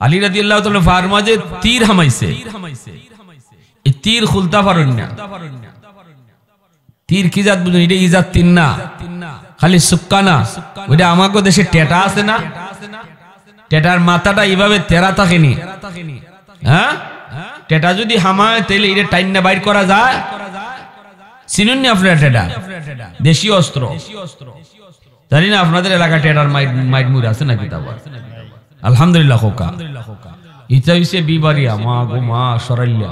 আলী রাদিয়াল্লাহু তাআলা ফারমাজে তীর হামাইছে, এই তীর খুলতা পারেন না। তীর কি জাত বুঝুন? এটা ইজাত তীর না, খালি সুক্কা না। ওইটা আমাকে দেশে টেটা আছে না, টেটার মাথাটা এইভাবে তেরা থাকেনি। হ্যাঁ, টেটা যদি হামায় তাহলে এটা টাইন না বাইর করা যায়। চিনুন না আপনারা টেটা? দেশীয় অস্ত্র। জানি না আপনাদের এলাকা টেটার মাইট মুর আছে নাকি? তা আলহামদুলিল্লাহ খোকা। ইচ্ছা হইছে বিবারিয়া মা গো মা সরাইয়া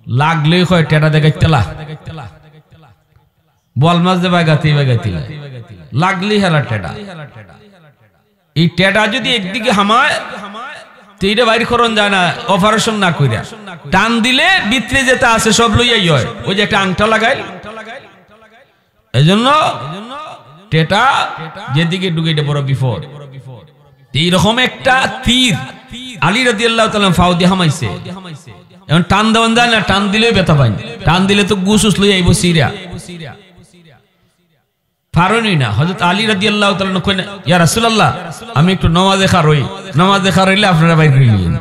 লাগলে হয় টেটা দেখাই তেলা বল মাছ দেবা গাতি লাগলি হেলা টেটা। এই টেটা যদি একদিকে হামায় তো এটা বাইর করন যায় না, অপারেশন না কইরা টান দিলে ভিতরে যেটা আছে সব লইয়াই হয়। ওই যে একটা আংটা লাগাই, এজন্য টেটা যেদিকে ঢুকে বড় বিপদ। এইরকম একটা তীর আলী রাদিয়াল্লাহু তাআলা ফাও দিয়ে হামাইছে। এখন টান দেওয়ান যায় না, টান দিলেই ব্যথা পাই, টান দিলে তো গুসুস লই আইব সিরিয়া পারনি না। হযরত আলী রাদিয়াল্লাহু তাআলা কইন, ইয়া রাসূলুল্লাহ আমি একটু নামাজে খারই, নামাজে খারাইলে আপনারা বাইর করে নিয়েন।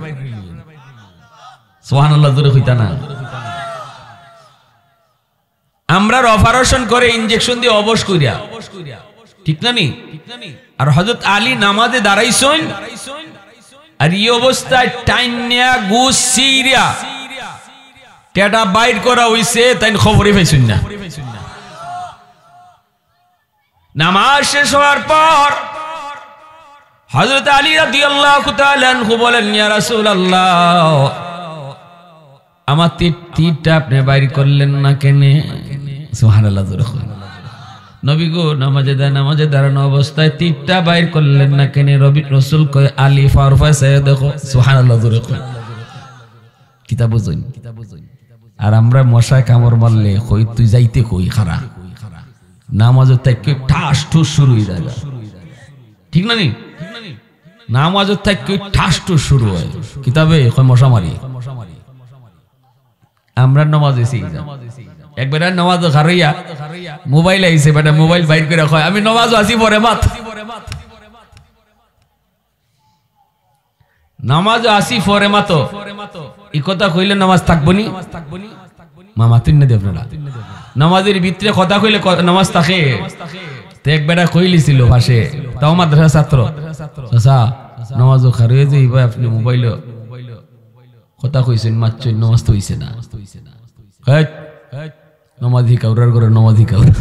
সুবহানাল্লাহ, জোরে কইতা না। আমরা অপারেশন করে ইনজেকশন দিয়ে অবশ কইরা, ঠিক না নি? আর হযরত আলী নামাজে দাঁড়াইছেন, আর এই অবস্থায় টাইনিয়া গুস সিরিয়া টেটা বাইর করা হইছে, তাই খবরই পাইছেন না। নামাজ শেষ হওয়ার পর হযরত আলী রাদিয়াল্লাহু তাআলা আনহু বলেন, ইয়া রাসূলুল্লাহ আমার তীরটা আপনি বাইর করলেন না কেন? সুবহানাল্লাহ, জোরে কইন। নবী গো নামাজে দাঁড়ানো অবস্থায় তীরটা বাইর করলেন না কেন? রাসূল কয় আলী ফারফা সায় দেখো। সুবহানাল্লাহ, জোরে কইন। কিতাব বুঝুন। আর আমরা মশায় কামড় মারলে কই তুই যাইতে কই খারা নামাজের থেকে ঠাস ঠুস শুরু হয়ে যায়, ঠিক না নি? নামাজের থেকে ঠাস ঠুস শুরু হয়, কিতাবে কয় মশা মারি। আমরা নামাজ এসে একবার নামাজ খারাইয়া মোবাইল আইছে, বেটা মোবাইল বাইর করে কয় আমি নামাজ আসি পরে মাত, নামাজ আসি পরে মাতো। এই কথা কইলে নামাজ থাকবো নি? মামা তুই না দেব না, নামাজের ভিতরে কথা কইলে নামাজ থাকে। তো এক বেটা কইলিছিল ভাষে, তাও মাদ্রাসা ছাত্র, চাচা নামাজও খারুয়ে যে ভাই আপনি মোবাইল কথা কইছেন মাত্র নামাজ তো হইছে না। নমাজি কাউরার করে নমাজি কাউরা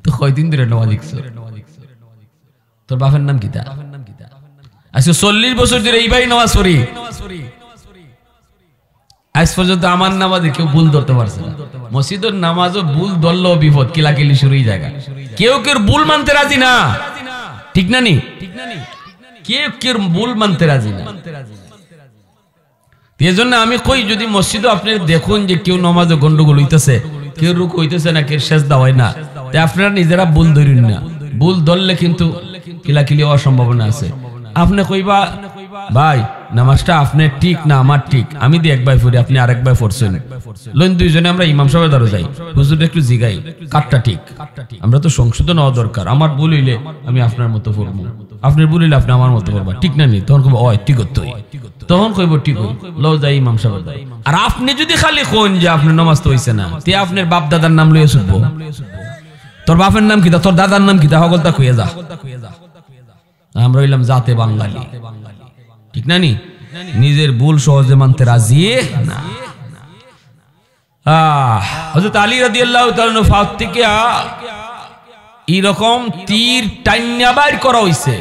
তো কয়দিন ধরে নমাজ শিখছ? তোর বাপের নাম কিতা? আজকে 40 বছর ধরে এই ভাই নামাজ পড়ি, আজ পর্যন্ত আমার নামাজে কেউ ভুল ধরতে পারছে না। মসজিদের নামাজও ভুল ধরলেও বিপদ, কিলাকিলি শুরুই জায়গা। কেউ কেউ ভুল মানতে রাজি না, ঠিক না নি? কেউ কেউ ভুল মানতে রাজি না। এই জন্য আমি কই, যদি মসজিদে আপনি দেখুন যে কেউ নামাজে গন্ডগোল হইতেছে, কেউ রুকু হইতেছে না, কেউ সেজদা হয় না, তাই আপনারা নিজেরা ভুল ধরেন না। ভুল ধরলে কিন্তু কিলাকিলি হওয়ার সম্ভাবনা আছে। আপনি কইবা ভাই নামাজটা আপনি ঠিক না আমার ঠিক, আমি দিয়ে একবার পড়ি আপনি আরেকবার পড়ছেন, লোন দুইজনে আমরা ইমাম সাহেবের দ্বারা যাই, হুজুর একটু জিগাই কাটটা ঠিক। আমরা তো সংশোধন হওয়া দরকার। আমার ভুল হইলে আমি আপনার মতো পড়বো, আপনার ভুল হইলে আপনি আমার মতো পড়বা, ঠিক না নি? তখন কইব ওই ঠিক হতো, তখন কইব ঠিক লো যাই ইমাম সাহেব। আর আপনি যদি খালি কোন যে আপনার নামাজ তো হইছে না, তে আপনার বাপ দাদার নাম লইয়া শুনবো, তোর বাপের নাম কিতা, তোর দাদার নাম কিতা, হগলতা কইয়া যা। আমরা হইলাম জাতে বাঙালি, ঠিক না নি? নিজের ভুল সহজে মানতে রাজি না। হযরত আলী রাদিয়াল্লাহু তাআলা ফাত থেকে এরকম তীর টাইন্না বাইর করা হইছে,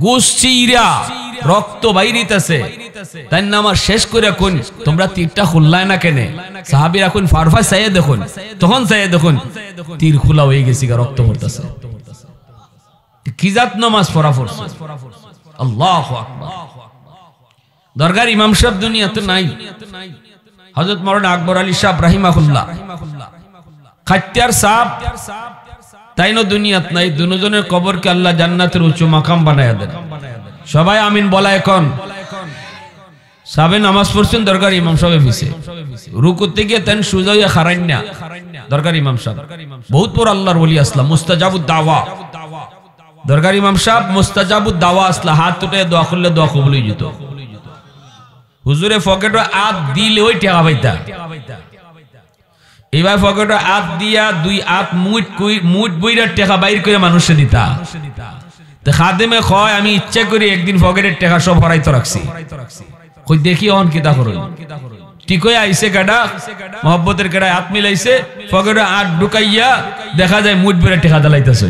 গোসচিরা রক্ত বাইরিতেছে। তাই নামাজ শেষ করে কোন তোমরা তীরটা খুললাই না কেন? সাহাবীরা কোন ফারফা চাইয়ে দেখুন, তখন চাইয়ে দেখুন তীর খোলা হয়ে গেছে, রক্ত পড়তেছে। কি জাত নামাজ পড়া পড়ছে! আল্লাহু আকবার। দরগার ইমাম সাহেব দুনিয়াতে নাই। হযরত মাওলানা আকবর আলী সাহেব রাহিমাহুল্লাহ, খাত্যার সাহেব তাইনো দুনিয়াত নাই। দুজনের কবরকে আল্লাহ জান্নাতের উঁচু মাকাম বানায়া দেন। সবাই আমিন বলা। এখন সাবে নামাজ পড়ছেন দরগার ইমাম সাহেব পিছে, রুকু থেকে তেন সুজাইয়া খারাইন না দরগার ইমাম সাহেব। বহুত বড় আল্লাহর ওলি আসলাম, মুস্তাজাবুদ দাওয়া। দরগার ইমাম সাহেব মুস্তাজাবুদ দাওয়া আসলা, হাত উঠে দোয়া করলে দোয়া কবুল হয়ে যেত। হুজুরে পকেটে হাত দিলে ওই টেকা পাইতা। এবার পকেটে হাত দিয়া দুই হাত মুঠ বইরা টেকা বাইর করে মানুষে দিতা। খাদেমে কয় আমি ইচ্ছা করি একদিন পকেটের টেকা সব হরাইতে রাখছি, কই দেখি অন কিতা করই। ঠিক হয়ে আইসে কাটা মহব্বতের কাটায় হাত মিলাইছে, পকেটে হাত ঢুকাইয়া দেখা যায় মুঠ বইরা টেকা দালাইতেছে।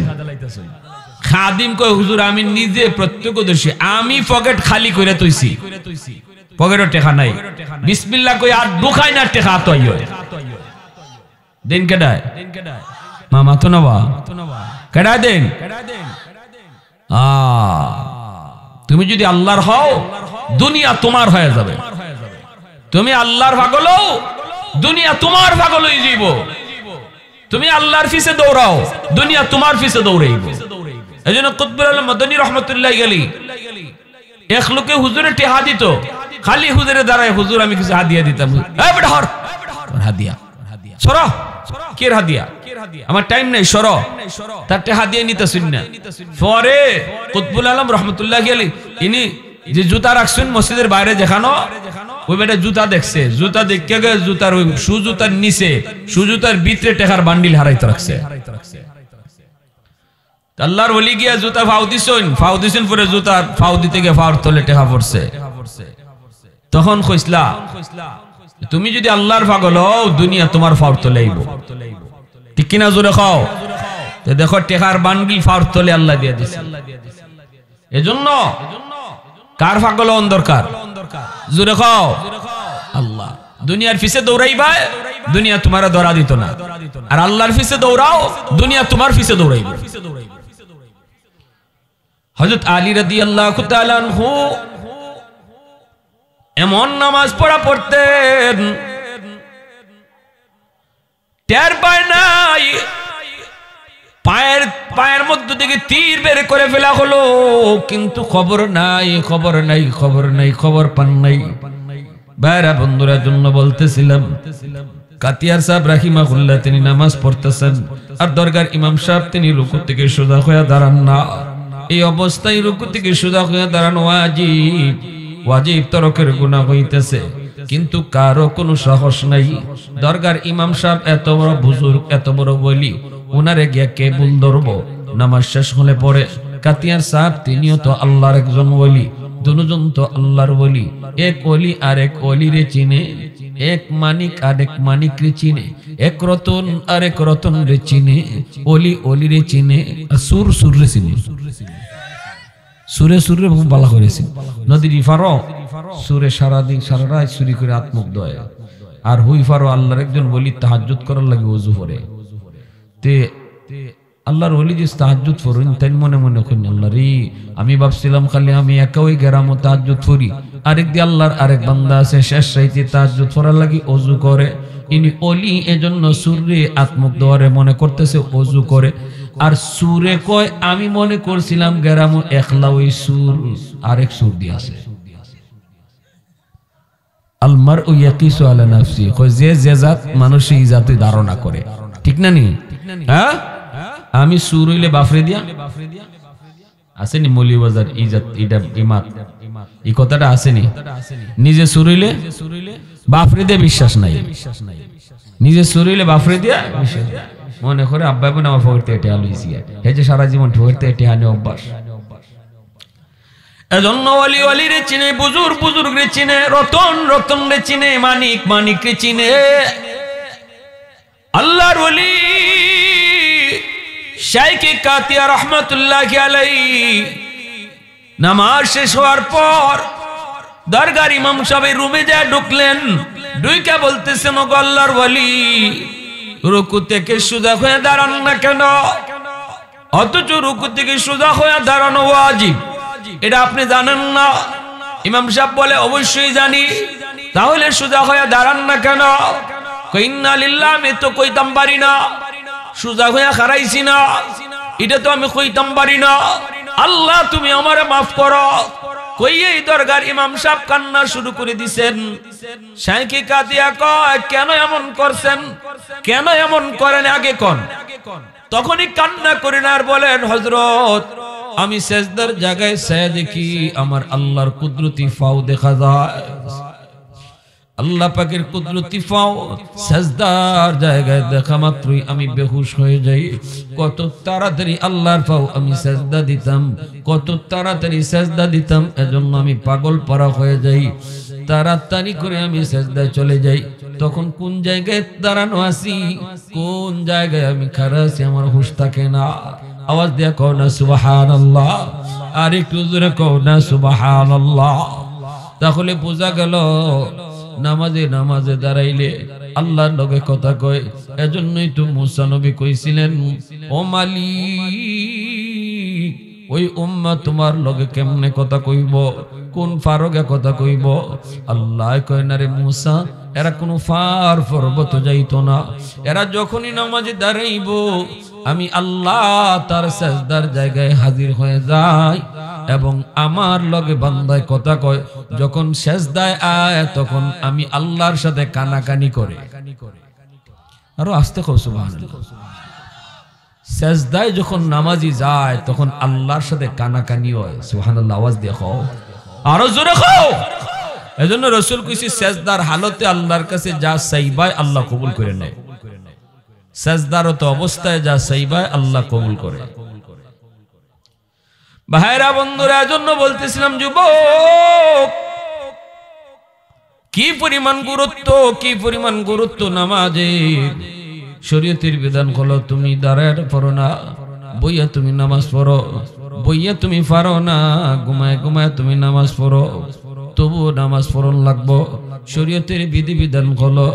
খাদিম কয় হুজুর আমি নিজে প্রত্যক্ষদর্শী, আমি পকেট খালি করে তৈছি, পকেটে টেকা নাই। বিসমিল্লাহ কই আর ঢুকাই না টেকা তো আইও দিন কেডায় মামা তো নবা কেডা দেন। তুমি যদি আল্লাহর হও দুনিয়া তোমার হয়ে যাবে, তুমি আল্লাহর পাগল হও দুনিয়া তোমার পাগল হয়ে যাইব। তুমি আল্লাহর পিছে দৌড়াও দুনিয়া তোমার পিছে দৌড়াইব। এজন্য কুতবুল আলম মাদানী রাহমাতুল্লাহি আলাইহি এক লোকে হুজুরে টেহা দিত, খালি হুজুরে দাঁড়ায় হুজুর আমি কিছু হাদিয়া দিতাম। এই বেটা হর হাদিয়া সরো, কে হাদিয়া আমার টাইম নাই সরো, তার টেহা দিয়ে নিতেছেন না। পরে কুতবুল আলম রাহমাতুল্লাহি আলাইহি ইনি যে জুতা রাখছেন মসজিদের বাইরে যেখানো, ওই বেটা জুতা দেখছে, জুতা দেখে গে জুতার ওই সুজুতার নিচে সুজুতার ভিতরে টেকার বান্ডিল হারাইতে রাখছে। আল্লাহর ওলি গিয়া জুতা ফাউ দিছেন পরে জুতার ফাউ দিতে গিয়ে ফাউর তলে টেকা পড়ছে। তখন কইসলা তুমি যদি আল্লাহর পাগল হও দুনিয়া তোমার ফাউর তলে আইব, ঠিক কিনা জোরে খাও। দেখো টেকার বান্ডিল ফাউর তলে আল্লাহ দিয়ে দিছে। এজন্য কার পাগল হন দরকার জোরে খাও আল্লাহ। দুনিয়ার পিছে দৌড়াইবা দুনিয়া তোমার ধরা দিত না, আর আল্লাহর পিছে দৌড়াও দুনিয়া তোমার পিছে দৌড়াইবে। হযরত আলী রাদিয়াল্লাহু তাআলা আনহু এমন নামাজ পড়তেন টের পায় নাই, পায়ের মধ্যে থেকে তীর বের করে ফেলা হলো, কিন্তু খবর নাই খবর পান নাই। বাইরা বন্ধুরা জন্য বলতেছিলাম, কাতিয়ার সাহেব রাহিমাহুল্লাহ তিনি নামাজ পড়তেছেন, আর দরগার ইমাম সাহেব তিনি রুকু থেকে সোজা হয়ে দাঁড়ান না। এই অবস্থায় রুকু থেকে সোজা হয়ে দাঁড়ানো ওয়াজিব তরকের গুনাহ হইতেছে, কিন্তু কারো কোনো সাহস নাই। দরগার ইমাম সাহেব এত বড় বুজুর্গ, এত বড় ওলি, ওনারে গিয়া কে ভুল ধরবো? নামাজ শেষ হলে পরে কাতিয়ার সাহেব তিনিও তো আল্লাহর একজন ওলি, দুজন তো আল্লাহর ওলি। এক ওলি আর এক ওলিরে চিনে, এক মানিক আর এক মানিক রে চিনে, এক রতন আর এক রতন রে চিনে, ওলি ওলি রে চিনে, সুর সুর রে চিনে, সুরে সুরে বালা করেছে। নদীর ইফারো সুরে সারাদিন সারা রাত চুরি করে আত্মুগ্ধ হয়, আর হুই ফারো আল্লাহর একজন ওলি তাহাজ্জুদ করার লাগে ওযু করে। তে আল্লাহর ওলি যে তাহাজ্জুদ করেন তাই মনে মনে করেন আল্লাহ রে, আমি ভাবছিলাম খালি আমি একা ওই গ্রাম তাহাজ্জুদ করি, আরেক দিয়ে আল্লাহর আরেক বান্দা আছে শেষ রাইতে তাহাজ্জুদ করার লাগি ওযু করে। ইনি ওলি, এজন্য সুরে আত্মুগ্ধ হরে মনে করতেছে ওযু করে। আর সুরে কয় আমি মনে করছিলাম গ্রাম একলা ওই সুর আরেক সুর দিয়ে আছে। আলমার ও ইয়াকিসু আলা নাফসি, কয় যে জাত মানুষই জাতই ধারণা করে, ঠিক না নি? হ্যাঁ, আমি সুর হইলে বাফরে দিয়া আসেনি মৌলভীবাজার ইজাত ইডা ইমাত, এই কথাটা আসেনি। নিজে সুর হইলে বাফরে দিয়ে বিশ্বাস নাই, নিজে সুর হইলে বাফরে দিয়া বিশ্বাস মনে করে আব্বা বোন আমার ফকরতে এটে আলুইছি, হে যে সারা জীবন ফকরতে এটে আনে অভ্যাস। এজন্য ওলি ওলি রে চিনে, বুজুর্গ বুজুর্গ রে চিনে, রতন রতন রে চিনে, মানিক মানিক রে চিনে। আল্লাহর ওলি শাইখ কাতিয়া রাহমাতুল্লাহি আলাইহি নামাজ শেষ হওয়ার পর দরগার ইমাম সাহেব রুমে যায় ঢুকলেন, ঢুকে বলতেছেন ওগো আল্লাহর ওলি, রুকু থেকে সোজা হয়ে দাঁড়ান না কেন? অথচ রুকু থেকে সোজা হয়ে দাঁড়ানো ওয়াজিব, এটা আপনি জানেন না? ইমাম সাহেব বলে অবশ্যই জানি। তাহলে সোজা হয়ে দাঁড়ান না কেন? ইন্না লিল্লাহ, আমি তো কইতাম পারি না, সোজা হয়ে খারাইছি না, এটা তো আমি কইতাম পারি না, আল্লাহ তুমি আমারে মাফ করো। কইয়েই দরগার ইমাম সাহেব কান্না শুরু করে দিছেন। শাইখ কাদিয়া কয় কেন এমন করছেন, কেন এমন করেন আগে কোন? তখনই কান্না করেন আর বলেন হযরত আমি সেজদার জায়গায় ছায়া দেখি আমার আল্লাহর কুদরতি ফাও দেখা যায় আল্লাহ পাকের কুদরতি ফাও সেজদার জায়গায় দেখা মাত্রই আমি বেহুশ হয়ে যাই কত তাড়াতাড়ি আল্লাহর ফাও আমি সেজদা দিতাম কত তাড়াতাড়ি সেজদা দিতাম এজন্য আমি পাগল পারা হয়ে যাই তাড়াতাড়ি করে আমি সেজদায় চলে যাই তখন কোন জায়গায় দাঁড়ানো আছি কোন জায়গায় আমি খাড়া আছি আমার হুঁশ থাকে না আওয়াজ দিয়া কও না সুবহানাল্লাহ আর একটু জোরে কও না সুবহানাল্লাহ তাহলে বোঝা গেল নামাজে দাঁড়াইলে আল্লাহর লগে কথা কয় এজন্যই তো মুসা নবী কইছিলেন ও মালিক ওই উম্মাহ তোমার লগে কেমনে কথা কইব কোন ফারগে কথা কইব আল্লাহ কয় না রে মুসা এরা কোনো ফার পর্বত যাইতো না এরা যখনই নামাজে দাঁড়াইব আমি আল্লাহ তার সেজদার জায়গায় হাজির হয়ে যাই এবং আমার লগে বান্দায় কথা কয় যখন সেজদায় আয় তখন আমি আল্লাহর সাথে কানাকানি করে আরো আস্তে কও সুবহানাল্লাহ সেজদায় যখন নামাজি যায় তখন আল্লাহর সাথে কানাকানি হয় সুবহানাল্লাহ আওয়াজ দিয়ে কও আরো জোরে কও এজন্য রাসূল কইছে সেজদার হালতে আল্লাহর কাছে যা চাইবাই আল্লাহ কবুল করে নেয় সেজদারত অবস্থায় যা চাইবাই আল্লাহ কবুল করে ভাইরা বন্ধুরা এজন্য বলতেছিলাম যুবক কি পরিমাণ গুরুত্ব নামাজের শরীয়তের বিধান হলো তুমি দাঁড়ায় পড়ো না বইয়া তুমি নামাজ পড়ো বইয়া তুমি পারো না ঘুমায় ঘুমায় তুমি নামাজ পড়ো তবুও নামাজ পড়ন লাগবো শরীয়তের বিধিবিধান হলো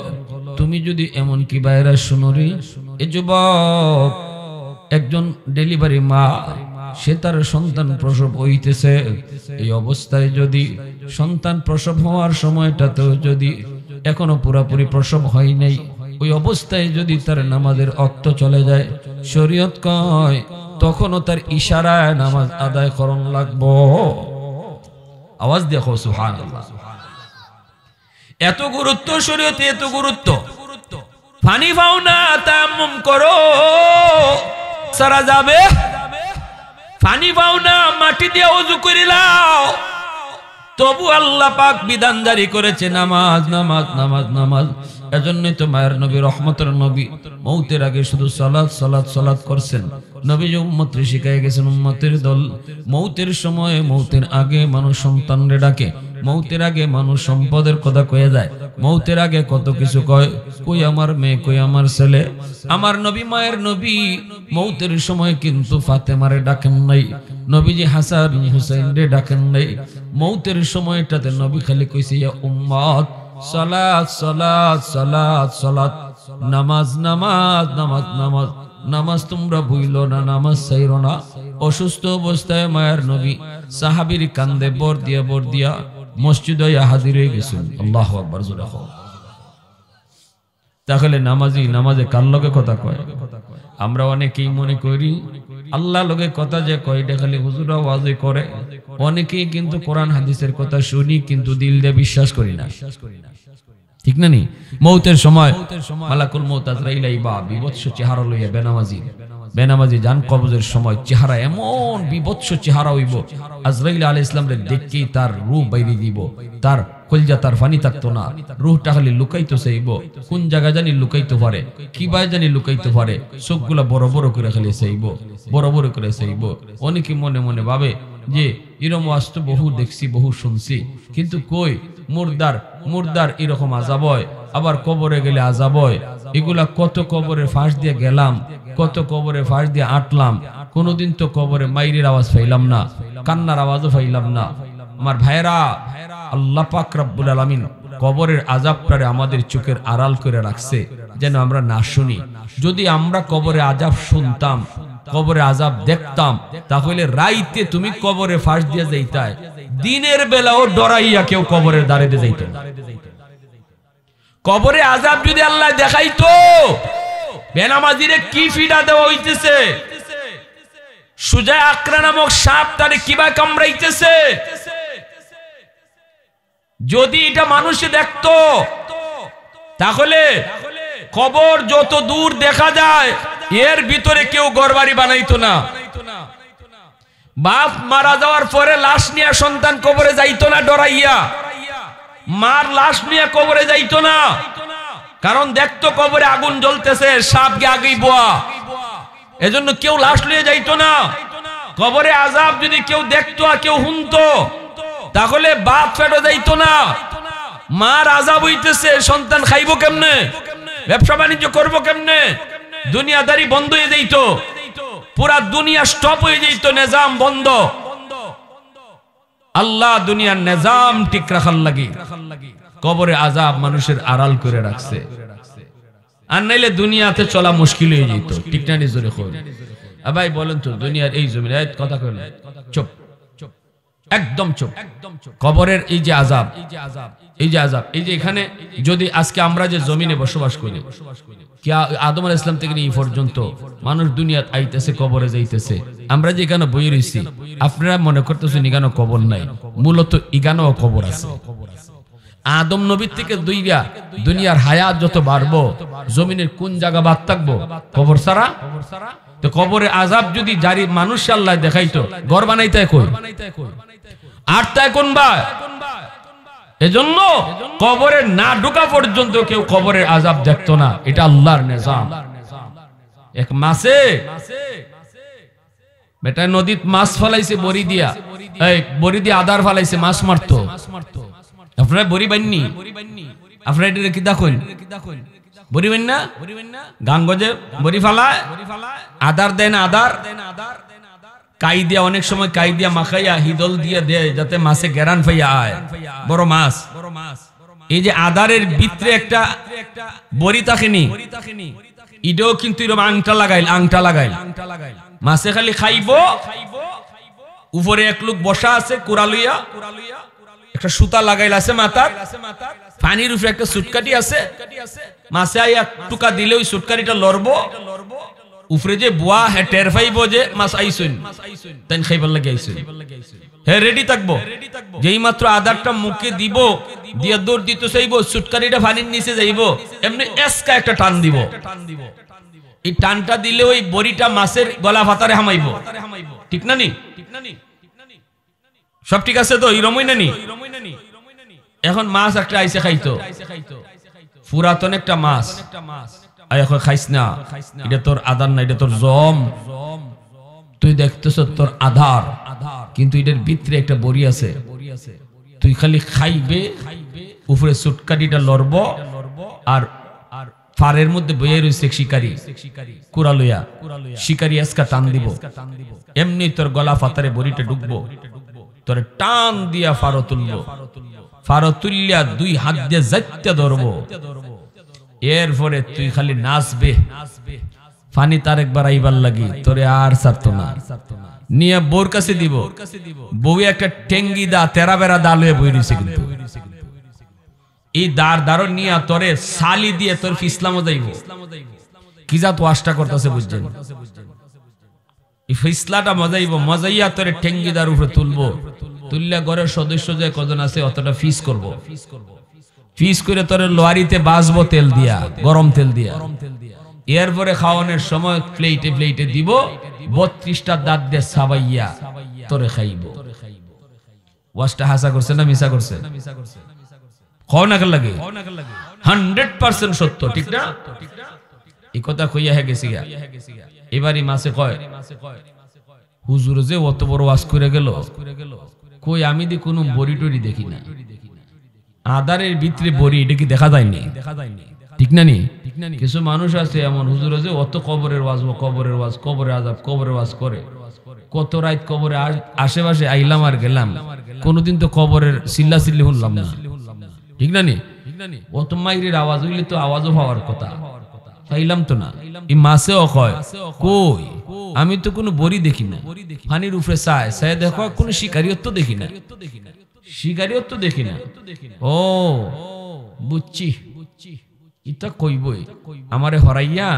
তুমি যদি এমন কি বাইরা শুনরি এ যুবক একজন ডেলিভারি মা সে তার সন্তান প্রসব হইতেছে এই অবস্থায় যদি সন্তান প্রসব হওয়ার সময়টাতেও যদি এখনো পুরাপুরি প্রসব হয় নাই ওই অবস্থায় যদি তার নামাজের ওয়াক্ত চলে যায় শরীয়ত কয় তখনও তার ইশারায় নামাজ আদায় করন লাগবো আওয়াজ দেখো সুবহানাল্লাহ এত গুরুত্ব শরীয়তে এত গুরুত্ব পানি পাও না তায়াম্মুম করো সারা যাবে পানি পাও না মাটি দিয়ে ওযু করে নাও তবু আল্লাহ পাক বিধান জারি করেছে নামাজ নামাজ নামাজ নামাজ এজন্যই তো মায়ের নবী রহমতের নবী মৌতের আগে শুধু সালাত সালাত সালাত করছেন নবী যে উম্মতকে শিখায় গেছেন উম্মতের দল মৌতের সময় মৌতের আগে মানুষ সন্তানরে ডাকে মৌতের আগে মানুষ সম্পদের কথা কয়ে যায় মৌতের আগে কত কিছু কয় কই আমার মেয়ে কই আমার ছেলে আমার নবী মায়ের নবী মৌতের সময় কিন্তু ফাতেমারে ডাকেন নাই নবীজি হাসান হুসাইন রে ডাকেন নাই মৌতের সময়টাতে নবী খালি কইছে ইয়া উম্মত সালাত সালাত সালাত সালাত নামাজ নামাজ নামাজ নামাজ নামাজ তোমরা ভুইলো না নামাজ ছাইরো না অসুস্থ অবস্থায় মায়ের নবী সাহাবীর কান্দে বর দিয়া মসজিদে হাজির হয়ে গেছেন আল্লাহু আকবার জোরে কও তাহলে নামাজে কার লগে কথা কয় আমরা অনেকেই মনে করি আল্লাহ লগে কথা যে কয় এটা খালি হুজুরা ওয়াজে করে অনেকেই কিন্তু কোরআন হাদিসের কথা শুনি কিন্তু দিল দিয়ে বিশ্বাস করি না ঠিক না নি মৌতের সময় মালাকুল মউত আজরাইল আইবা বিভৎস চেহারা লইয়া বেনামাজি জান কবজের সময় চেহারা এমন বিভৎস চেহারা হইব আজরাইল আলাইহিস সালাম রে দেখকেই তার রূহ বাইরে দিব তার কলজা তার ফানি থাকতো না রূহটা খালি লুকাইতো চাইব কোন জায়গা জানি লুকাইতে পারে কি বাই জানি লুকাইতে পারে চোখগুলা বড় বড় করে খালি চাইব বড় বড় করে চাইব অনেকে মনে মনে ভাবে যে এরকম ওয়াজ বহু দেখছি বহু শুনছি কিন্তু কই মুর্দার এরকম আযাব হয় আবার কবরে গেলে আযাব হয় এগুলা কত কবরের ফাঁস দিয়ে গেলাম কত কবরে ফাঁস দিয়ে আটলাম কোনোদিন তো কবরে মাইরের আওয়াজ পাইলাম না কান্নার আওয়াজও পাইলাম না আমার ভাইরা আল্লাহ পাক রব্বুল আলামিন কবরের আযাবটারে আমাদের চোখের আড়াল করে রাখছে যেন আমরা না শুনি যদি আমরা কবরে আযাব শুনতাম কবরে আযাব দেখতাম তাহলে রাইতে তুমি কবরে ফাঁস দিয়ে যাইতাই দিনের বেলাও ডরাইয়া কেউ কবরের দাঁড়াতে যাইতো না কবরে আযাব যদি আল্লাহ দেখাইতো বেনামাজিরে কি ফিডা দেওয়া হইতেছে সুজা আকরা নামক সাপ তারে কিভাবে কামড়াইতেছে যদি এটা মানুষে দেখতো তাহলে কবর যত দূর দেখা যায় এর ভিতরে কেউ ঘরবাড়ি বানাইতো না বাপ মারা যাওয়ার পরে লাশ নিয়ে সন্তান কবরে যাইতো না ডরাইয়া, মার লাশ নিয়ে কবরে যাইতো না, কারণ দেখতো কবরে আগুন জ্বলতেছে, সাপ গে আগেই বোয়া, এজন্য কেউ লাশ নিয়ে যাইতো না। কবরে আযাব যদি কেউ দেখতো আর কেউ শুনতো তাহলে বাপ ফেটো যাইতো না। মার আযাব হইতেছে, সন্তান খাইবো কেমনে, ব্যবসা বাণিজ্য করবো কেমনে, দুনিয়াদারি বন্ধ হয়ে যাইত, পুরা দুনিয়া স্টপ হয়ে যাইত, নিজাম বন্ধ। আল্লাহ দুনিয়ার নিজাম ঠিক রাখার লাগি কবরে আযাব মানুষের আড়াল করে রাখছে, আর নাইলে দুনিয়াতে চলা মুশকিল হয়ে যেত। ঠিক না নিজরে কই ভাই বলেন তো, দুনিয়ার এই জমিনে কথা কইলেন চুপ, একদম চুপ। কবরের এই যে আযাব, এই যে আযাব, এই যে এখানে যদি আজকে আমরা যে জমিনে বসবাস করি, কি আদম আলাইহিস সালাম থেকে এই পর্যন্ত মানুষ দুনিয়াত আইতেছে, কবরে যাইতেছে, আমরা যে এখানে বই রইছি, আপনারা মনে করতেছেন এখানে কবর নাই, মূলত এখানেও কবর আছে। আদম নবীর থেকে দুনিয়ার হায়াত যত বাড়বো, জমিনের কোন জায়গা বাদ থাকবো? কবর ছাড়া। তো কবরে আযাব যদি জারি মানুষ আল্লাহ দেখাইতো, ঘর বানাইতে কই আর তাই কোন বা, এজন্য কবরে না ঢোকা পর্যন্ত কেউ কবরের আযাব দেখতো না, এটা আল্লাহর নিজাম। এক মাসে বেটা নদীত মাছ ফলাইছে বড়ি দিয়া, এই বড়ি দিয়ে আদার ফলাইছে, মাছ মারতো। আপনারা বড়ি বাননি, আপনারা এটা কি দেখুন, বড়ি বান না গাঙ্গজে বড়ি ফালায়, আদার দেন, আদার কাই দিয়া, অনেক সময় কাই দিয়া মাখাইয়া হিদল দিয়ে দেয় যাতে মাছে গেরান ফাইয়া আয়, বড় মাছ। এই যে আদারের ভিতরে একটা বড়ি থাকেনি, ইডেও কিন্তু এরকম আংটা লাগাইল, মাছে খালি খাইব। উপরে এক লোক বসা আছে কুড়া লইয়া, একটা সুতা লাগাইল আছে মাথার, পানির উপরে একটা সুটকাটি আছে, মাছে আইয়া টুকা দিলে ওই সুটকাটিটা লড়বো, উপরে যে বুয়া হে টের পাইব যে মাছ আইসুন, তাই খাইবার লাগে আইসুন, হে রেডি থাকবো। যেই মাত্র আদারটা মুখে দিব, দিয়া দৌড় দিতে চাইব, সুটকারিটা পানির নিচে যাইব, এমনি এসকা একটা টান দিব। এই টানটা দিলে ওই বড়িটা মাছের গলা ফাতারে হামাইব। ঠিক না নি? সব ঠিক আছে তো? ইরমই না নি? এখন মাছ একটা আইসে খাইতো, পুরাতন একটা মাছ, এখন খাইস না, এটা তোর আদার না, এটা তোর জম। তুই দেখতেছ তোর আধার, কিন্তু এটার ভিতরে একটা বড়ি আছে, তুই খালি খাইবে, উপরে সুটকাটিটা লড়ব, আর ফারের মধ্যে বইয়ে রয়েছে শিকারি, কুড়া লইয়া শিকারি আজকা টান দিব, এমনি তোর গলা ফাতারে বড়িটা ঢুকবো, তোর টান দিয়া ফারো তুলবো, ফারো তুলিয়া দুই হাত দিয়ে যাইতে ধরবো, এরপরে তুই খালি নাচবে, ফানি তার একবার আইবার লাগি, তোরে আর ছাড়তো না, নিয়ে বউর কাছে দিব, বউ একটা টেঙ্গি দা তেরা বেড়া দা লয়ে বই রইছে, কিন্তু এই দাঁড় নিয়ে তোরে সালি দিয়ে তোর ফিসলামও যাইব। কি যা তো আশটা করতেছে বুঝছেন, এই ফিসলাটা মজাইব, মজাইয়া তোরে টেঙ্গি দার উপরে তুলবো, তুললে ঘরের সদস্য যে কজন আছে অতটা ফিস করব, ফিস করে তোরে লোয়ারিতে বাজবো তেল দিয়া, গরম তেল দিয়া, এরপরে খাওয়ানোর সময় প্লেটে প্লেটে দিব, 32টা দাঁত দিয়ে সাবাইয়া তোরে খাইব। ওয়াজটা হাসা করছে না মিছা করছে? খাও না কেন লাগে? 100% সত্য, ঠিক না? এই কথা কইয়া হে গেছি গা। এবারই মাসে কয় হুজুর যে অত বড় ওয়াজ করে গেল, কই আমি দি কোনো বড়ি টড়ি দেখি না, আদারের ভিতরে বড়ি, এটা কি দেখা যায়নি? ঠিক না নি? কিছু মানুষ আছে এমন, হুজুর যে অত কবরের ওয়াজ, কবরের ওয়াজ, কবরের আযাব, কবরের ওয়াজ করে, কত রাত কবরে আশেপাশে আইলাম আর গেলাম, কোনদিন তো কবরের চিল্লা চিল্লি শুনলাম না। ঠিক না নি? অত মাইরের আওয়াজ হইলে তো আওয়াজও পাওয়ার কথা, পাইলাম তো না। এই মাছেও কয় কই আমি তো কোনো বড়ি দেখি না, পানির উপরে চায় দেখো কোনো শিকারিয়ত তো দেখি না, শিকারিয়ত তো দেখি না। ও বুঝছি, ইটা কইবই আমারে হরাইয়া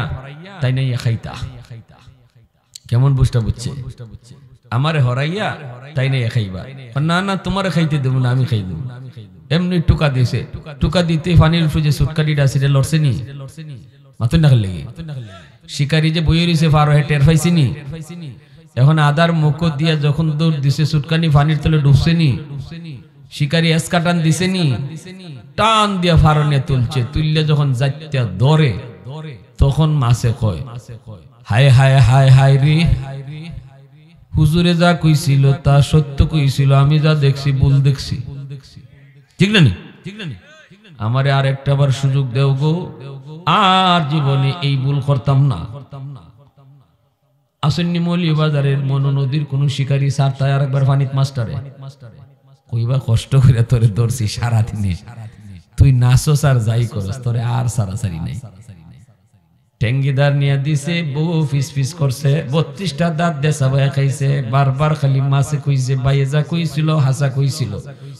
তাই নাই খাইতা। কেমন বুঝটা বুঝছে? আমারে হরাইয়া তাই নাই খাইবা, না না তোমারে খাইতে দেবো না, আমি খাই দেবো। এমনি টুকা দিয়েছে, টুকা দিতে পানির উপরে যে সুটকাটিটা সেটা লড়ছে নি, মাথুর না খেলে শিকারি যে বইয়ে রয়েছে ফারো হে টের পাইছিনি, এখন আদার মুখ দিয়ে যখন দৌড় দিছে সুটকানি পানির তলে ডুবছে নি, শিকারি এসকাটান দিছে নি, টান দিয়া ফারনে তুলছে, তুললে যখন যাইতে ধরে তখন মাছে কয় হায় হায় হায় হায় রে, হুজুরে যা কইছিল তা সত্য কইছিল, আমি যা দেখছি ভুল দেখছি। ঠিক না নি? আমারে আর একটা বার সুযোগ দেও গো, আর জীবনে এই ভুল করতাম না। আসন্নি মৌলভীবাজারের মনো নদীর কোন শিকারী স্যার তাই আর একবার ফানিত মাস্টারে কইবা কষ্ট করে তোরে ধরছি সারাদিনে, তুই নাচো স্যার যাই করস, তোরে আর সারাসারি নাই। টেঙ্গিদার নিয়ে দিছে, বউ ফিস ফিস করছে, 32টা দাঁত দেশা বয়া খাইছে, বারবার খালি মাছে কইছে বাইয়ে যা কইছিল হাসা কইছিল,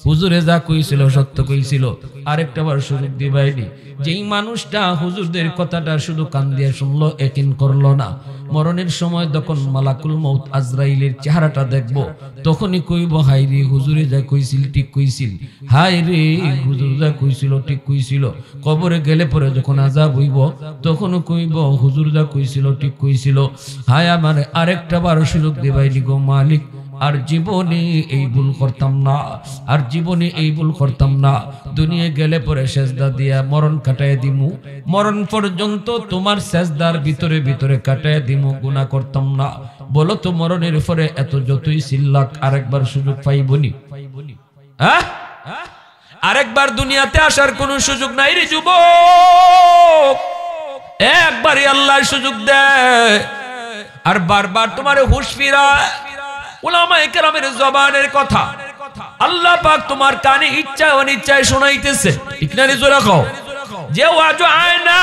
হুজুরে যা কইছিল সত্য কইছিল। আরেকটা বার সুযোগ দিবাইনি, যেই মানুষটা হুজুরদের কথাটা শুধু কান দিয়ে শুনলো, একিন করলো না, মরণের সময় যখন মালাকুল মউত আজরাইলের চেহারাটা দেখবো, তখনই কইব হাই রে হুজুরে যা কইছিল ঠিক কইছিল, হাই রে হুজুর যা কইছিল ঠিক কইছিল। কবরে গেলে পরে যখন আযাব হইব, তখনও কইব হুজুর যা কইছিল ঠিক কইছিল। হায় আমার আরেকটা বার সুযোগ দিবাইনি গো মালিক, আর জীবনে এই ভুল করতাম না, আর জীবনে এই ভুল করতাম না। দুনিয়া গেলে পরে সেজদা দিয়া মরণ কাটায় দিমু, মরণ পর্যন্ত তোমার সেজদার ভিতরে ভিতরে কাটায় দিমু, গুনাহ করতাম না। বলো তো মরণের পরে এত যতই চিল্লাক আরেকবার সুযোগ পাইবনি? হ্যাঁ, আরেকবার দুনিয়াতে আসার কোনো সুযোগ নাই রে যুবক, একবারই আল্লাহ সুযোগ দেয়, আর বারবার তোমার হুঁশ ফিরায়। উলামায়ে কেরামের জবানের কথা আল্লাহ পাক তোমার কানে ইচ্ছায় অনিচ্ছায় শোনাইতেছে, ঠিক না রে? জোরে কও, যে ওয়াজ আয় না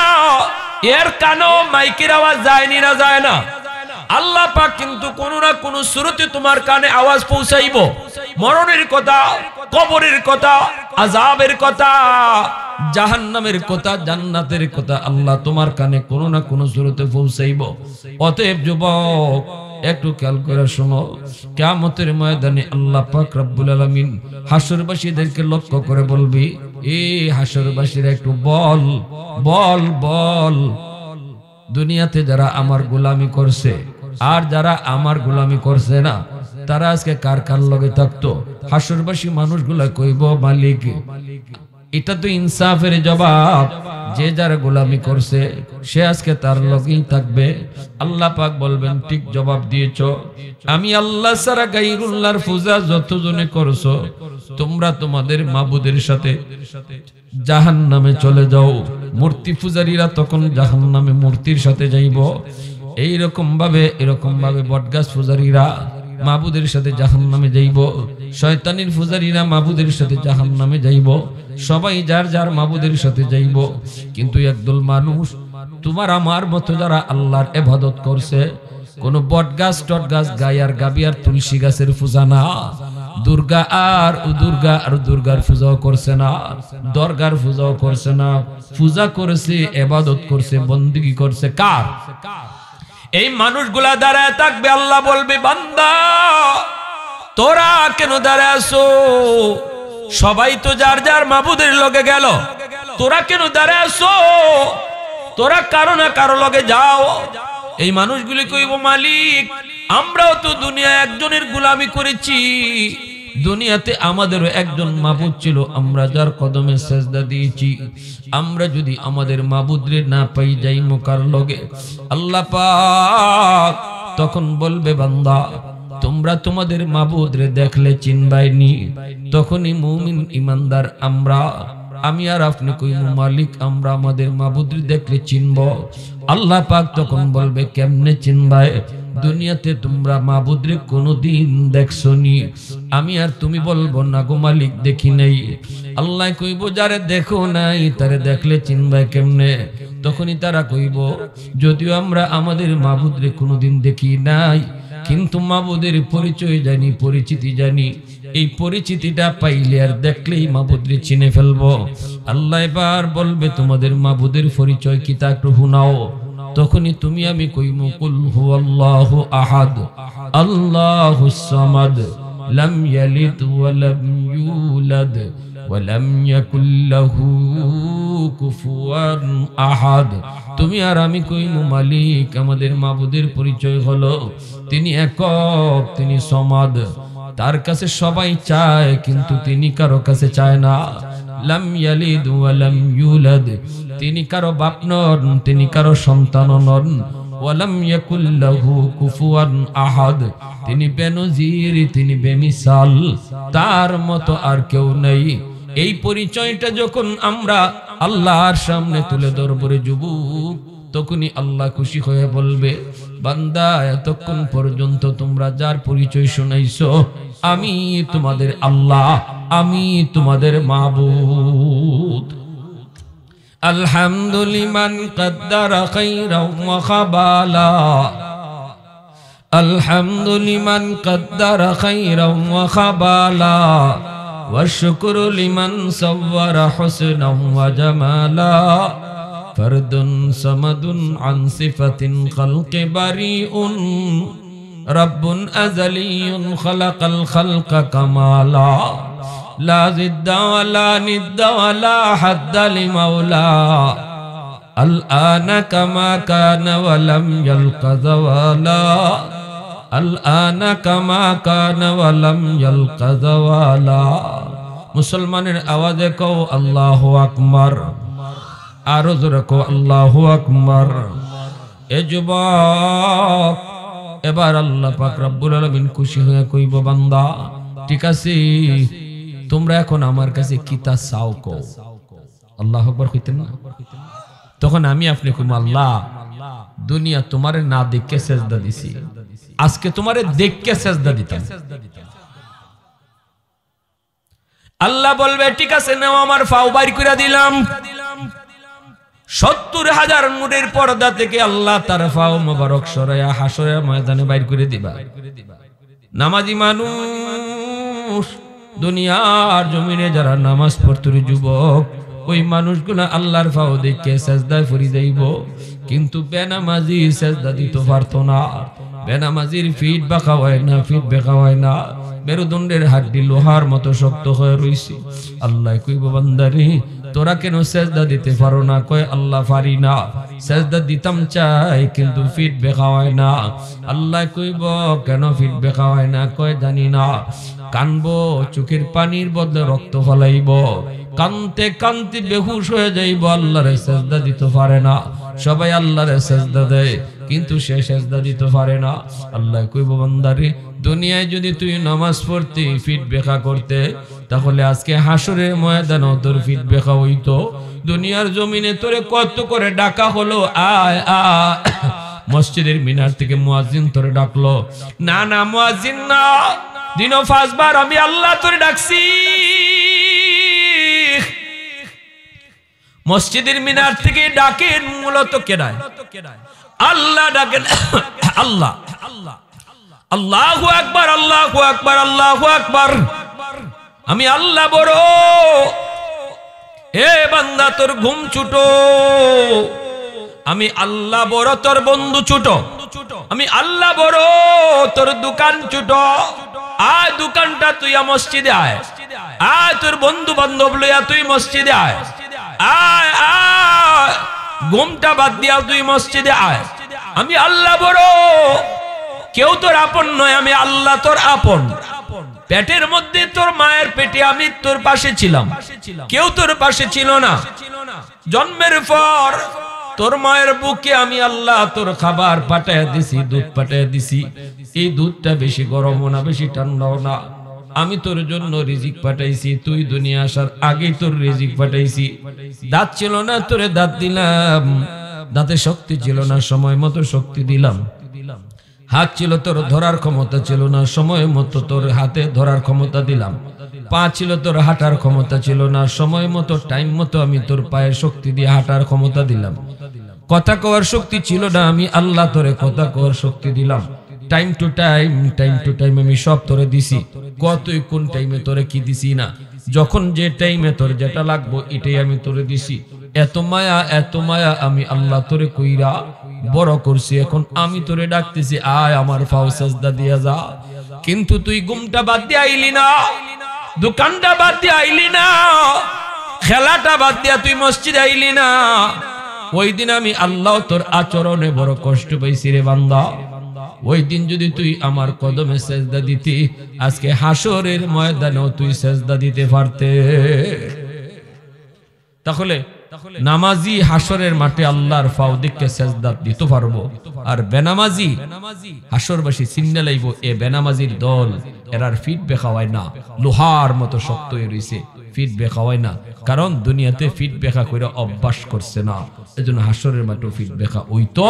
এর কানেও মাইকের আওয়াজ যায়নি না যায় না, আল্লাহ পাক কিন্তু কোন না কোন সূরতে তোমার কানে আওয়াজ পৌঁছাইবো। মরণের কথা, কবরের কথা, আযাবের কথা, জাহান্নামের কথা, জান্নাতের কথা আল্লাহ তোমার কানে কোন না কোন সূরতে পৌঁছাইবো। অতএব যুবক একটু খেয়াল করে শোনো, কিয়ামতের ময়দানে আল্লাহ পাক রব্বুল আলামিন হাসরবাসীদেরকে লক্ষ্য করে বলবি, এই হাসরবাসীরা একটু বল বল বল, দুনিয়াতে যারা আমার গোলামি করছে আর যারা আমার গোলামি করছে না, তারা আজকে কার কার লগে থাকতো? হাসরবাসী মানুষগুলা কইব মালিক, এটা তো ইনসাফের জবাব, যে যার গোলামি করছে সে আজকে তার লগেই থাকবে। আল্লাহ পাক বলবেন ঠিক জবাব দিয়েছো, আমি আল্লাহ ছাড়া গায়রুল্লাহর পূজা যতজনে করছো তোমরা তোমাদের মাবুদের সাথে জাহান্নামে চলে যাও। মূর্তি পূজারীরা তখন জাহান্নামে মূর্তির সাথে যাইব। এরকম ভাবে বটগাছ পূজারীরা মাবুদের সাথে জাহান্নামে যাইব, শয়তানির পূজারীরা মাবুদের সাথে জাহান্নামে যাইব, সবাই যার যার মাবুদের সাথে যাইব। কিন্তু একদল মানুষ তোমার আমার মতো যারা আল্লাহর ইবাদত করছে, কোন বটগাছ টটগাছ গায়ার গাবিয়ার তুলসী গাছের পূজা না, দুর্গা আর দুর্গার পূজাও করছে না, দরগার পূজাও করছে না, পূজা করেছে, ইবাদত করছে, বন্দেগী করছে কার? এই মানুষগুলা দাঁড়ায় থাকবে, আল্লাহ বলবে বান্দা তোরা কেন দাঁড়ায় আছো? সবাই তো যার যার মাবুদের লগে গেল, তোরা কেন দাঁড়ায় আছো? তোরা কারো না কারো লগে যাও। এই মানুষগুলি কইব মালিক আমরাও তো দুনিয়ায় একজনের গোলামি করেছি, দুনিয়াতে আমাদেরও একজন মাবুদ ছিল, আমরা যার কদমে সেজদা দিয়েছি, আমরা যদি আমাদের মাবুদরে না পাই যাই মুকার লগে, আল্লাহ পাক তখন বলবে বান্দা তোমরা তোমাদের মাবুদরে দেখলে চিনবাইনি। তখনই মুমিন ইমানদার আমি আর আপনি কইব মালিক আমরা আমাদের মাবুদরে দেখলে চিনব। আল্লাহ পাক তখন বলবে কেমনে চিনবাই? দুনিয়াতে তোমরা মাবুদরে কোনদিন দেখছনি? আমি আর তুমি বলবো না গো মালিক দেখি নাই। আল্লাহ কইব যারে দেখো নাই তারে দেখলে চিনবাই কেমনে? তখনই তারা কইব যদিও আমরা আমাদের মাবুদরে কোনদিন দেখি নাই, কিন্তু মাবুদের পরিচয় জানি, পরিচিতি জানি, এই পরিচিতিটা পাইলে আর দেখলেই মাবুদরে চিনে ফেলবো। আল্লাহ এবার বলবে তোমাদের মাবুদের পরিচয় কি তা একটু শুনাও। তখনই তুমি আমি কইমু কুল হুয়াল্লাহু আহাদ আল্লাহুস সামাদ লাম ইয়ালিদ ওয়া লাম ইউলাদ ওয়ালাম ইয়াকুল লাহু কুফুয়ান আহাদ। তুমি আর আমি কইমু মালিক, আমাদের মাবুদের পরিচয় হলো তিনি একক, তিনি সমাদ। তার কাছে সবাই চায় কিন্তু তিনি কারো কাছে চায় না। লাম ইয়ালিদ ওয়া লাম ইউলাদ, তিনি কারো বাপ নন, তিনি কারো সন্তান নন। ওয়ালাম ইয়াকুল লাহু কুফুয়ান আহাদ, তিনি বেনজির, তিনি বেমিসাল, তার মতো আর কেউ নেই। এই পরিচয়টা যখন আমরা আল্লাহর সামনে তুলে ধরব রে যুবক, তখনই আল্লাহ খুশি হয়ে বলবে, বান্দা এতক্ষণ পর্যন্ত তোমরা যার পরিচয় শুনাইছো, আমি তোমাদের আল্লাহ, আমি তোমাদের মাবুদ। আলহামদুলিমান কদ্দারা খাইরাও ওয়া খাবালা, আলহামদুলিমান কদ্দারা খাইরাও ওয়া খাবালা, ওয়া শুকরু লিমান সাওয়ারা হুসনাও ওয়া জামালা। ফরদুন সামাদুন আন সিফাতিন খালকি বারিউন, রব্বুন আযালিয়ুন খালাকাল খালকা কামালা। লা জিদ্দা ওয়ালা নিদ্দা ওয়ালা হাদ্দা লিমাওলা, আল আনা কামা কানা ওয়া লাম ইয়ালকা যাওয়ালা, আল আনা কামা কানা ওয়া লাম ইয়ালকা যাওয়ালা। মুসলমানের আওয়াজে কও আল্লাহু আকবার, আরো জোরে কও আল্লাহু আকবার। এ যুবক, এবার আল্লাহ পাক রব্বুল আলামিন খুশি হয়ে কইব, বান্দা ঠিক আছে, তোমরা এখন আমার কাছে কিতা চাও কও। আল্লাহু আকবার কইতেন না? তখন আমি আপনি কইব, আল্লাহ দুনিয়া তোমারে না দেখে সেজদা দিছি, আজকে তোমারে দেখে সেজদা দিতাম। আল্লাহ বলবে, ঠিক আছে নাও, আমার ফাও বাইর করে দিলাম। ৭০,০০০ নূরের পর্দা থেকে আল্লাহ তার ফাও মোবারক সরায়া হাসরের ময়দানে বাইর করে দিবা। নামাজি মানুষ, দুনিয়ার জমিনে যারা নামাজ পড়তো যুবক, ওই মানুষগুলো আল্লাহর ফাও দেখে সেজদায় পড়ে যাইব, কিন্তু বেনামাজি সেজদা দিতে পারতো না। বেনামাজির ফিট বাঁকা হয় না, ফিট বেঁকা হয় না, মেরুদণ্ডের হাড্ডি লোহার মতো শক্ত হয়ে রইছে। আল্লাহ কইব, বান্দারে তোরা কেন সেজদা দিতে পারো না? কয় আল্লাহ পারি না, সেজদা দিতাম চাই কিন্তু ফিট বেঁকা হয় না। আল্লাহ কইব, কেন ফিট বেঁকা হয় না? কয় জানি না। কানবো, চোখের পানির বদলে রক্ত ফলাইব, কানতে কানতে বেহুশ হয়ে যাইব, আল্লাহরে সেজদা দিতে পারে না। সবাই আল্লাহরে সেজদা দেয় কিন্তু সে সেজদা দিতে পারে না। আল্লাহ কইব, বান্দারে দুনিয়ায় যদি তুই নামাজ পড়তে ফিট বেঁকা করতে, তাহলে আজকে হাসরের ময়দানে তোর ফিট বেঁকা হইতো। দুনিয়ার জমিনে তোরে কত করে ডাকা হলো, আয় আয়। মসজিদের মিনার থেকে মুয়াজ্জিন তোরে ডাকলো, না না মুয়াজ্জিন না, দিনও ৫ বার আমি আল্লাহ তোরে ডাকছি। মসজিদের মিনার থেকে ডাকেন মূলত কেডায়? আল্লাহ ডাকেন, আল্লাহ। আল্লাহু আকবার, আল্লাহু আকবার, আল্লাহু আকবার। আমি আল্লাহ বড়, এ বান্দা তোর ঘুম ছোট। আমি আল্লাহ বড়, তোর বন্ধু ছোট। আমি আল্লাহ বড়, তোর দোকান ছোট। আয় দোকানটা তুই মসজিদে আয়, আয় তোর বন্ধু বান্ধব লইয়া তুই মসজিদে আয়, আয় আয় ঘুমটা বাদ দিয়া তুই মসজিদে আয়। আমি আল্লাহ বড়, কেউ তোর আপন নয়, আমি আল্লাহ তোর আপন। পেটের মধ্যে তোর মায়ের পেটে আমি তোর পাশে ছিলাম, কেউ তোর পাশে ছিল না। জন্মের পর তোর মায়ের বুকে আমি আল্লাহ তোর খাবার পাঠায় দিছি, দুধ পাঠায় দিছি। এই দুধটা বেশি গরমও না, বেশি ঠান্ডাও না। আমি তোর জন্য রিজিক পাঠাইছি, তুই দুনিয়া আসার আগে তোর রিজিক পাঠাইছি। দাঁত ছিল না, তোরে দাঁত দিলাম। দাঁতে শক্তি ছিল না, সময় মতো শক্তি দিলাম। হাত ছিল, তোর ধরার ক্ষমতা ছিল না, সময় মতো তোর হাতে ধরার ক্ষমতা দিলাম। পা ছিল, তোর হাঁটার ক্ষমতা ছিল না, সময় মতো টাইম মতো আমি তোর পায়ের শক্তি দিয়ে হাঁটার ক্ষমতা দিলাম। কথা কওয়ার শক্তি ছিল না, আমি আল্লাহ তোরে কথা কওয়ার শক্তি দিলাম। টাইম টু টাইম আমি সব তোরে দিছি। কতই কোন টাইমে তোরে কি দিছি না, যখন যে টাইমে তোর যেটা লাগবো এটাই আমি তোরে দিছি। এত মায়া আমি আল্লাহ তোরে কইরা বড় করছি। এখন আমি তোরে ডাকতেছি, আয় আমার ফাও সাজদা দিয়া যা। কিন্তু তুই ঘুমটা বাদ দিয়ে আইলি না, দোকানটা বাদ দিয়ে আইলি না, খেলাটা বাদ দিয়া তুই মসজিদে আইলি না, ওই দিন আমি আল্লাহ তোর আচরণে বড় কষ্ট পাইছি রে বান্দা। ওই দিন যদি তুই আমার কদমে সেজদা দিতি, আজকে হাসরের ময়দানেও তুই সেজদা দিতে পারতে। তাহলে নামাজি হাসরের মাঠে আল্লাহর পাও দিকে সেজদা দিতে পারবো, আর বেনামাজি হাসরবাসী চিন্না লাইব এ বেনামাজির দল, এরার ফিট বেখাওয়ায় না, লোহার মতো শক্ত হয়ে রইছে, ফিট বেখাওয়ায় না, কারণ দুনিয়াতে ফিট বেখা কইরা অভ্যাস করছে না, এজন্য হাসরের মাঠে ফিট বেখা ওই তো